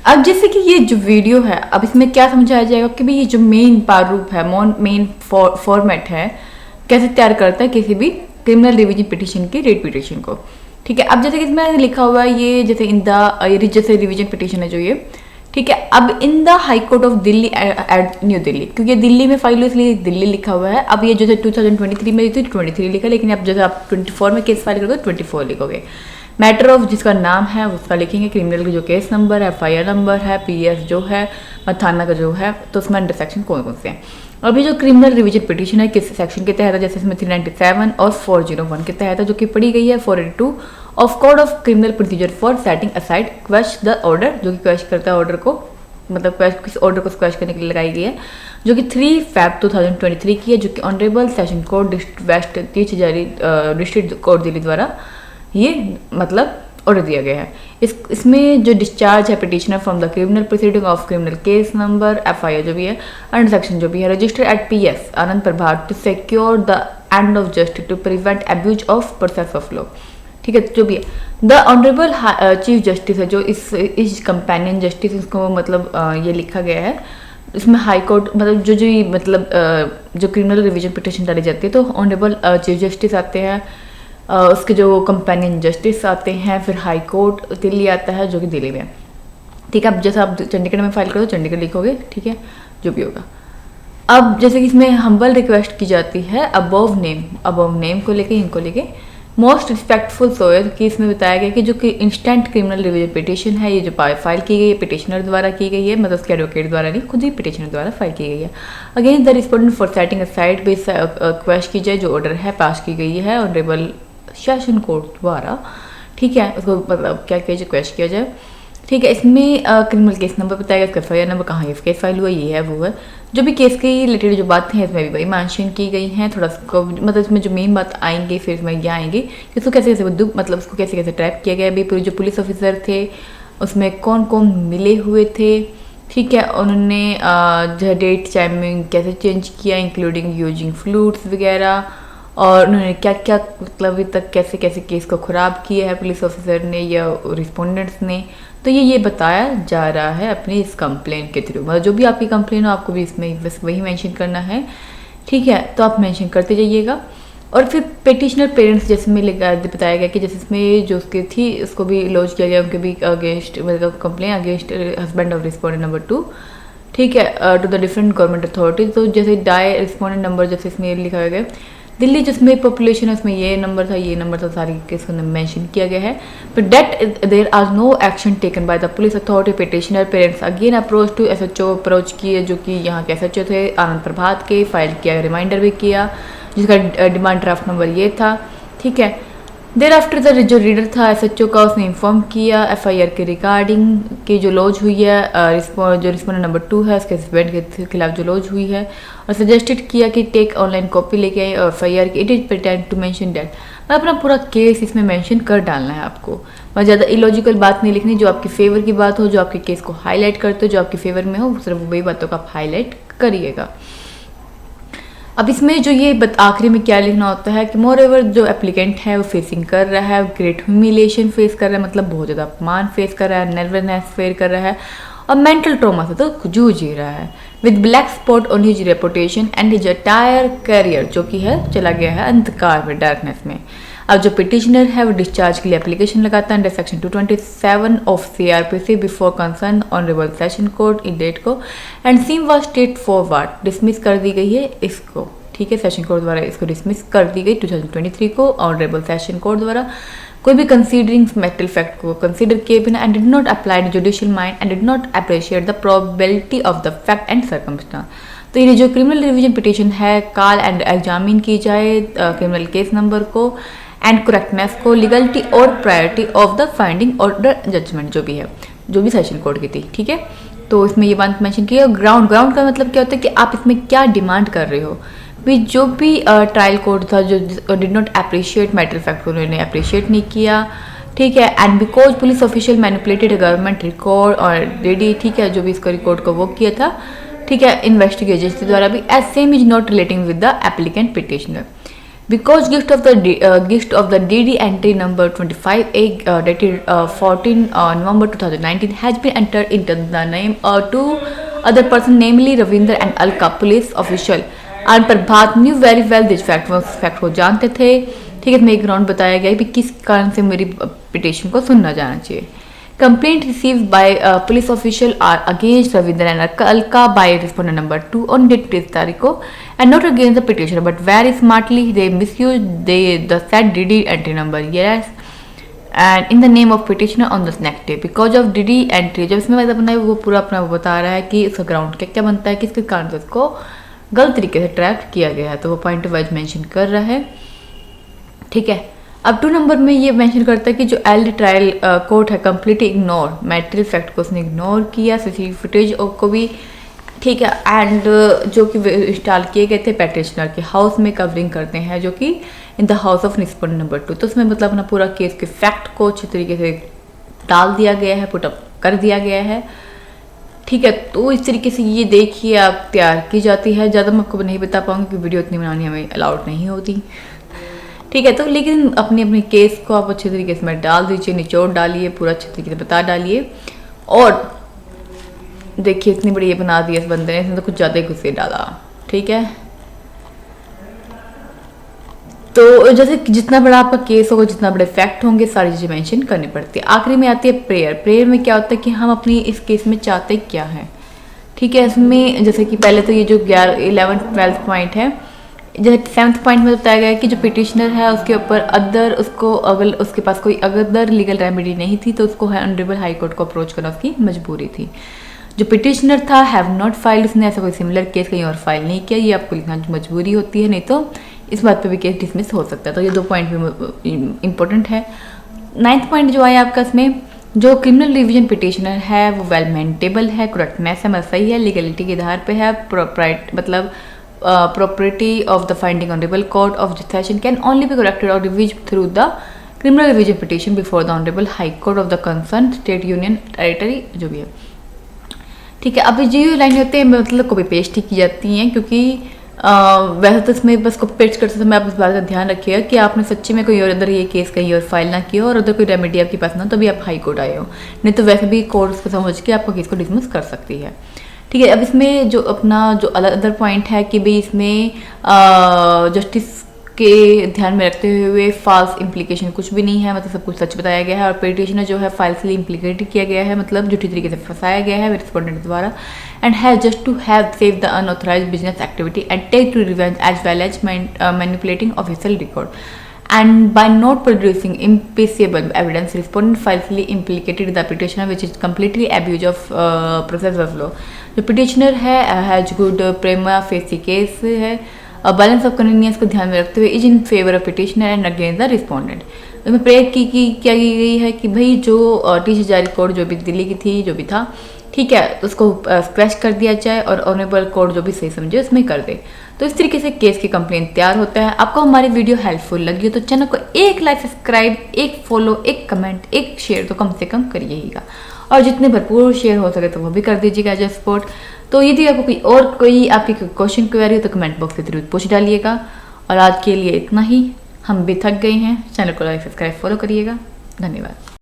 अब जैसे कि ये जो वीडियो है, अब इसमें क्या समझाया जाएगा कि भाई ये जो मेन प्रारूप है, मेन फॉर्मेट है, कैसे तैयार करता है किसी भी क्रिमिनल रिवीजन पिटीशन की रेट पिटीशन को। ठीक है, अब जैसे कि इसमें लिखा हुआ है ये जैसे इन द जैसे रिवीजन पिटीशन है जो ये, ठीक है। अब in the high court of Delhi at new Delhi, क्योंकि दिल्ली में फाइल हुई इसलिए दिल्ली लिखा हुआ है। अब ये जैसे 2023 में थी 23 लिखा, लेकिन अब जैसे आप 24 में केस फाइल करोगे 24 लिखोगे। मैटर ऑफ जिसका नाम है उसका लिखेंगे, क्रिमिनल का जो केस नंबर है, FIR नंबर है, PS जो है, थाना का जो है, तो उसमें अंडर सेक्शन कौन कौन से हैं। अभी जो क्रिमिनल रिवीजन पिटीशन है किस सेक्शन के तहत है, जैसे इसमें 397 और 401 के तहत है, जो कि पढ़ी गई है 482 of code of criminal procedure for setting aside क्वेश the order, जो कि क्वेश करता है ऑर्डर को, मतलब किस ऑर्डर को स्क्वैश करने के लिए लगाई गई है, जो कि 3 Feb 2023 की है, जो कि ऑनरेबल सेशन कोर्ट वेस्ट 30 जारी डिस्ट्रिक्ट कोर्ट दिल्ली द्वारा ये मतलब ऑर्डर दिया गया है। इसमें जो डिस्चार्ज है petitioner from the criminal proceeding of criminal case number, FIR जो भी है, अंडर सेक्शन जो भी है, register at PS Anand Prabhat to secure the end of justice to prevent abuse of process of law. ठीक है, जो भी है द ऑनरेबल चीफ जस्टिस है, जो इस कंपेनियन जस्टिस इसको मतलब ये लिखा गया है। इसमें हाई कोर्ट मतलब जो मतलब जो क्रिमिनल रिवीजन पिटिशन डाली जाती है तो ऑनरेबल चीफ जस्टिस आते हैं, उसके जो कंपेनियन जस्टिस आते हैं, फिर हाई कोर्ट दिल्ली आता है जो कि दिल्ली में है। ठीक है, अब जैसे आप चंडीगढ़ में फाइल करो चंडीगढ़ लिखोगे, ठीक है, जो भी होगा। अब जैसे कि इसमें हम्बल रिक्वेस्ट की जाती है अबव नेम को लेके, इनको लेके मोस्ट रिस्पेक्टफुल सोयर कि इसमें बताया गया कि जो कि इंस्टेंट क्रिमिनल रिवीजन पिटीशन है, ये जो फाइल की गई है पिटिशनर द्वारा की गई है, मतलब उसके एडवोकेट द्वारा नहीं, खुद ही पिटिशनर द्वारा फाइल की गई है। Against the respondent for setting aside base question की जाए, जो ऑर्डर है पास की गई है ऑनरेबल सेशन कोर्ट द्वारा। ठीक है, उसको मतलब क्या किया जाए, क्वेश्चन किया जाए। ठीक है, इसमें क्रिमिनल केस नंबर बताया गया, FIR नंबर, कहाँ ये केस फाइल हुआ, ये है वो है, जो भी केस की रिलेटेड जो बातें हैं इसमें भी वही मेंशन की गई हैं। थोड़ा सा मतलब इसमें जो मेन बात आएंगी फिर इसमें ये आएंगी कि उसको कैसे कैसे मतलब उसको कैसे कैसे ट्रैप किया गया, अभी पूरे जो पुलिस ऑफिसर थे उसमें कौन कौन मिले हुए थे। ठीक है, उन्होंने जो डेट टाइमिंग कैसे चेंज किया, इंक्लूडिंग यूजिंग फ्लूड्स वगैरह, और उन्होंने क्या क्या मतलब अभी तक कैसे कैसे केस को ख़राब किया है पुलिस ऑफिसर ने या रिस्पोंडेंट्स ने। तो ये बताया जा रहा है अपनी इस कंप्लेन के थ्रू, मतलब जो भी आपकी कंप्लेन हो आपको भी इसमें बस वही मेंशन करना है। ठीक है, तो आप मेंशन करते जाइएगा। और फिर पिटिशनर पेरेंट्स जैसे में बताया गया कि जैसे इसमें जो उसकी थी उसको भी लॉन्च किया गया, उनके भी अगेंस्ट मतलब complain against husband of respondent number 2। ठीक है, to the different government authorities. तो जैसे डाई रिस्पोंडेंट नंबर जैसे इसमें लिखा गया दिल्ली जिसमें पॉपुलेशन है उसमें ये नंबर था सारी केस को मेंशन किया गया है। But date there are no action taken by the police authority petitioner parents again approach to SHO approach किए, जो कि यहाँ के SHO थे आनंद प्रभात के, फाइल किया, रिमाइंडर भी किया, जिसका डिमांड ड्राफ्ट नंबर ये था। ठीक है, देर आफ्टर द जो रीडर था SHO का उसने इन्फॉर्म किया FIR के रिगार्डिंग की जो लॉन्च हुई है, जो रिस्पोंडेंट नंबर 2 है उसके हस्बैंड के खिलाफ जो लॉन्च हुई है, और सजेस्टेड किया कि टेक ऑनलाइन कॉपी लेके आए और FIR की it is pretend to mention date, अपना पूरा केस इसमें मेंशन कर डालना है आपको। और ज़्यादा इलॉजिकल बात नहीं लिखनी, जो आपके फेवर की बात हो, जो आपके केस को हाईलाइट करते हो, जो आपके फेवर में हो, सिर्फ वही बातों का आप हाईलाइट करिएगा। अब इसमें जो ये आखिरी में क्या लिखना होता है कि मोर एवर जो एप्लीकेंट है वो फेसिंग कर रहा है ग्रेट ह्यूमिलेशन फेस कर रहा है, मतलब बहुत ज़्यादा अपमान फेस कर रहा है, नर्वसनेस फेस कर रहा है, और मेंटल ट्रॉमा से तो जूझ ही रहा है, with black spot on his reputation and his entire career, जो कि है चला गया है अंधकार में, डार्कनेस में। अब जो पिटिशनर है वो डिस्चार्ज के लिए एप्लीकेशन लगाता है under section 227 of CRPC before concern honourable session court in date को, and same was straightforward dismiss कर दी गई है इसको। ठीक है, सेशन कोर्ट द्वारा इसको डिसमिस कर दी गई 2023 को ऑनरेबल सेशन कोर्ट द्वारा, कोई भी कंसीडरिंग मेटल फैक्ट को कंसीडर किए बिना, and did not apply the judicial mind and did not appreciate the probability of the fact and circumstance. तो ये जो क्रिमिनल रिवीजन पिटिशन है कॉल एंड एग्जामिन की जाए क्रिमिनल केस नंबर को एंड करेक्टनेस को, लीगलिटी और प्रायोरिटी ऑफ द फाइंडिंग और द जजमेंट जो भी है, जो भी सेशन कोर्ट की थी। ठीक है, तो इसमें ये बात मेंशन की है। ग्राउंड का मतलब क्या होता है कि आप इसमें क्या डिमांड कर रहे हो। भी जो भी ट्रायल कोर्ट था जो did not appreciate matter fact को उन्होंने अप्रिशिएट नहीं किया। ठीक है, and because police official manipulated government record और रेडी, ठीक है, जो भी इसका रिकॉर्ड को वो किया था, ठीक है, इन्वेस्टिगेशन एजेंसी द्वारा भी, as same is not relating with the applicant petitioner. Because gift of the DD entry number 25A dated 14 November 2019 has been entered into the name two other person, namely Ravinder and Alka, police official. And Prabhat knew very well this fact, वो fact को जानते थे। ठीक है, इसमें एक round बताया गया कि किस कारण से मेरी पिटिशन को सुनना जाना चाहिए। Complaint received by police official are against Ravinder and Alka by respondent number 2 on date Tariko, and not against the petitioner, but very smartly they misused the said DD entry number, yes, and in the name of petitioner on the next day because of DD entry। जब इसमें वैसा बना है वो पूरा अपना बता रहा है कि उसका ग्राउंड क्या बनता है, किसके कारण से उसको गलत तरीके से ट्रैक किया गया है, तो वो पॉइंट वाइज मेंशन कर रहा है। ठीक है, अब 2 नंबर में ये मेंशन करता है कि जो एल ट्रायल कोर्ट है कंप्लीटली इग्नोर मैटेरियल फैक्ट को उसने इग्नोर किया, सीसीटीवी फुटेज को भी। ठीक है, एंड जो कि इंस्टॉल किए गए थे पेटिशनर के हाउस में कवरिंग करते हैं, जो कि in the house of respondent number 2। तो उसमें मतलब अपना पूरा केस के फैक्ट को अच्छी तरीके से डाल दिया गया है, पुटअप कर दिया गया है। ठीक है, तो इस तरीके से ये देखिए आप तैयार की जाती है। ज़्यादा मैं आपको नहीं बता पाऊँगी कि वीडियो इतनी बनानी हमें अलाउड नहीं होती। ठीक है, तो लेकिन अपने अपने केस को आप अच्छे तरीके से डाल दीजिए, निचोड़ डालिए, पूरा अच्छे तरीके से बता डालिए। और देखिए इतनी बड़ी ये बना दी इस बंदे ने, इसने तो कुछ ज़्यादा ही गुस्से डाला। ठीक है, तो जैसे जितना बड़ा आपका केस होगा, जितना बड़े फैक्ट होंगे, सारी चीज़ें मेंशन करनी पड़ती है। आखिरी में आती है प्रेयर। प्रेयर में क्या होता है कि हम अपनी इस केस में चाहते क्या है। ठीक है, इसमें जैसे कि पहले तो ये जो 11th 12th पॉइंट है, जैसे 7th पॉइंट में बताया गया है कि जो पिटिशनर है उसके ऊपर अदर उसको अगर उसके पास कोई अदर लीगल रेमेडी नहीं थी तो उसको ऑनरेबल हाई कोर्ट को अप्रोच करना उसकी मजबूरी थी। जो पिटिशनर था हैव नॉट फाइल्ड, उसने ऐसा कोई सिमिलर केस कहीं और फाइल नहीं किया, ये आपको लिखना मजबूरी होती है, नहीं तो इस बात पे भी केस डिसमिस हो सकता है। तो ये 2 पॉइंट भी इंपॉर्टेंट है। 9th पॉइंट जो आया आपका, इसमें जो क्रिमिनल रिवीजन पिटिशनर है वो वेल मेंटेबल है, करेक्टनेस है, सही है, लीगलिटी के आधार पे है, मतलब propriety of the finding honorable court of session can only be corrected or revised through the criminal revision petition before the honorable high court of the concerned state union territory, जो भी है। ठीक है, अब जो लाइन होते हैं मतलब कॉपी पेस्ट ही की जाती हैं, क्योंकि वैसे तो इसमें बस कॉपी पेस्ट करते समय आप इस बात का ध्यान रखिएगा कि आपने सच्ची में कोई और अंदर ये केस कहीं और फाइल ना किया हो और उधर कोई रेमेडी आपके पास ना, तभी आप हाई कोर्ट आए हो, नहीं तो वैसे भी कोर्ट उसको समझ के आपका केस को डिसमिस कर सकती है। ठीक है, अब इसमें जो अपना जो अदर पॉइंट है कि भाई इसमें जस्टिस के ध्यान में रखते हुए फॉल्स इम्प्लीकेशन कुछ भी नहीं है, मतलब सब कुछ सच बताया गया है। और पिटिशनर जो है फाल्सली इम्प्लीकेट किया गया है, मतलब झूठी तरीके से फंसाया गया है रिस्पोंडेंट द्वारा, and has just to have save the unauthorised business activity and take to revenge as well as manipulating official record. And by not producing impeachable evidence, respondent falsely implicated the petitioner, which is completely abuse of process of law। जो petitioner है has good Prema facie case है, balance of convenience को ध्यान में रखते हुए is in favour of petitioner and against the respondent. इसमें prayer की क्या की गई है कि भाई जो टी जारी कोर्ट जो भी दिल्ली की थी, जो भी था, ठीक है, उसको स्क्रैच कर दिया जाए और ऑनरेबल कोर्ट जो भी सही समझे उसमें कर दे। तो इस तरीके से केस की कंप्लेंट तैयार होता है। आपको हमारी वीडियो हेल्पफुल लगी हो तो चैनल को एक लाइक, सब्सक्राइब, एक फॉलो, एक कमेंट, एक शेयर तो कम से कम करिएगा, और जितने भरपूर शेयर हो सके तो वो भी कर दीजिएगा एज ए सपोर्ट। तो यदि आपको कोई आपकी क्वेश्चन क्वेरी हो तो कमेंट बॉक्स में जरूर पूछ डालिएगा। और आज के लिए इतना ही, हम भी थक गए हैं। चैनल को लाइक, सब्सक्राइब, फॉलो करिएगा। धन्यवाद।